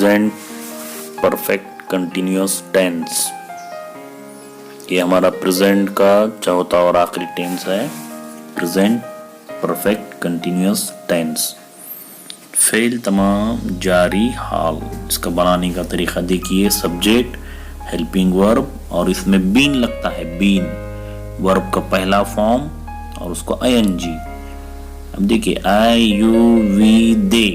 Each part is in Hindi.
Present perfect continuous tense. ये हमारा प्रेजेंट का चौथा और आखिरी टेंस है, प्रेजेंट परफेक्ट कंटिन्यूअस टेंस। फेल तमाम जारी हाल। इसका बनाने का तरीका देखिए, सब्जेक्ट, हेल्पिंग वर्ब और इसमें बीन लगता है, बीन वर्ब का पहला फॉर्म और उसको आईएनजी। अब देखिए आई यू वी दे,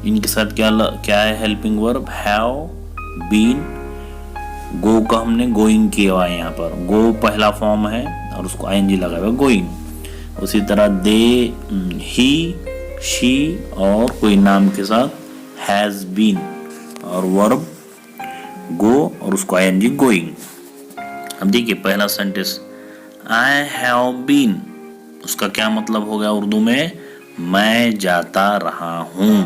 इनके साथ क्या है हेल्पिंग वर्ब, हैव, बीन। गो का हमने गोइंग किया हुआ है, यहाँ पर गो पहला फॉर्म है और उसको आईएनजी लगा हुआ है, गोइंग। उसी तरह दे, ही, शी और कोई नाम के साथ हैज बीन और वर्ब गो और उसको आईएनजी गोइंग। अब देखिए पहला सेंटेंस आई हैव बीन, उसका क्या मतलब हो गया उर्दू में, मैं जाता रहा हूं।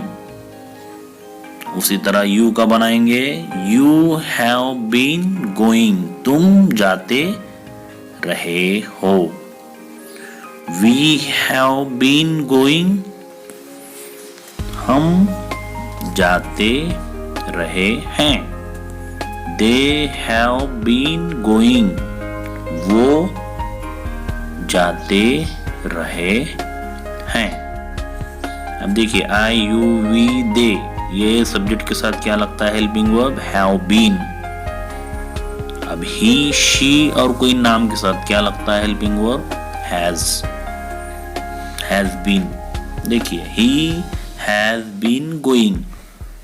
उसी तरह यू का बनाएंगे, यू हैव बीन गोइंग, तुम जाते रहे हो। वी हैव बीन गोइंग, हम जाते रहे हैं। दे हैव बीन गोइंग, वो जाते रहे हैं। अब देखिए आई यू वी दे, ये सब्जेक्ट के साथ क्या लगता है हेल्पिंग वर्ब, हैव बीन। अब ही, शी और कोई नाम के साथ क्या लगता है हेल्पिंग वर्ब, हैज बीन। देखिए ही हैज बीन गोइंग,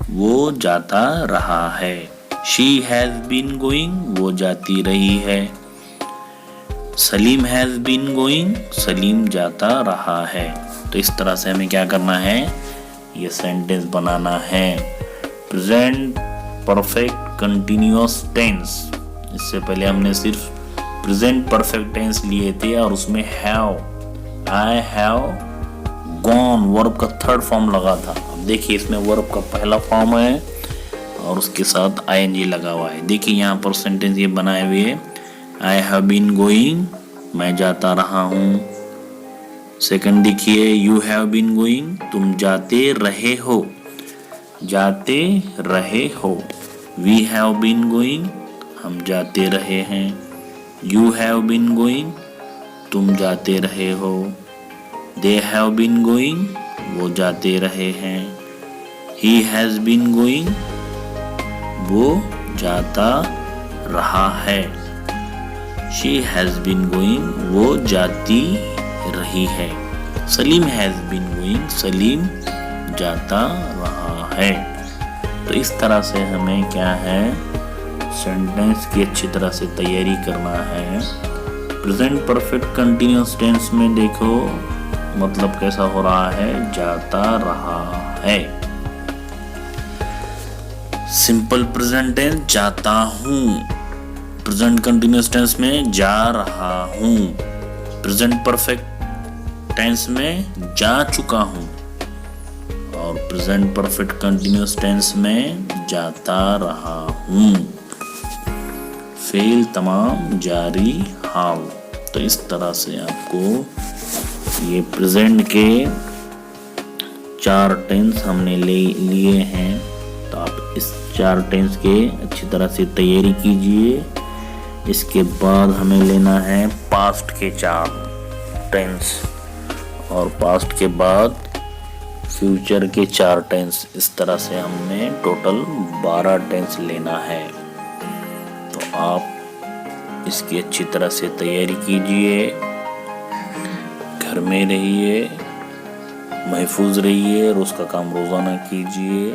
वो जाता रहा है। शी हैज बीन गोइंग, वो जाती रही है। Salim has been going, Salim जाता रहा है। तो इस तरह से हमें क्या करना है, ये सेंटेंस बनाना है, प्रेजेंट परफेक्ट कंटिन्यूअस टेंस। इससे पहले हमने सिर्फ प्रेजेंट परफेक्ट टेंस लिए थे और उसमें have, I have gone verb का थर्ड फॉर्म लगा था। अब देखिए इसमें वर्ब का पहला फॉर्म है और उसके साथ आईएनजी लगा हुआ है। देखिए यहाँ पर सेंटेंस ये बनाए हुए, आई हैव बीन गोइंग, मैं जाता रहा हूँ। सेकंड देखिए यू हैव बीन गोइंग, तुम जाते रहे हो, जाते रहे हो। वी हैव बीन गोइंग, हम जाते रहे हैं। यू हैव बीन गोइंग, तुम जाते रहे हो। दे हैव बीन गोइंग, वो जाते रहे हैं। ही हैज बीन गोइंग, वो जाता रहा है। शी हैज बीन गोइंग, वो जाती रही है। Salim has been going, Salim जाता रहा है। तो इस तरह से हमें क्या है, सेंटेंस की अच्छी तरह से तैयारी करना है। प्रेजेंट परफेक्ट कंटिन्यूअस टेंस में देखो मतलब कैसा हो रहा है, जाता रहा है। सिंपल प्रेजेंट टेंस जाता हूं, प्रेजेंट कंटिन्यूअस टेंस में जा रहा हूं, प्रेजेंट परफेक्ट टेंस में जा चुका हूं और प्रेजेंट परफेक्ट कंटिन्यूअस टेंस में जाता रहा हूं। फेल तमाम जारी हाल। तो इस तरह से आपको ये प्रेजेंट के 4 टेंस हमने लिए हैं। तो आप इस 4 टेंस के अच्छी तरह से तैयारी कीजिए। इसके बाद हमें लेना है पास्ट के 4 टेंस और पास्ट के बाद फ्यूचर के 4 टेंस। इस तरह से हमने टोटल 12 टेंस लेना है। तो आप इसकी अच्छी तरह से तैयारी कीजिए, घर में रहिए, महफूज रहिए, रोज का काम रोजाना कीजिए।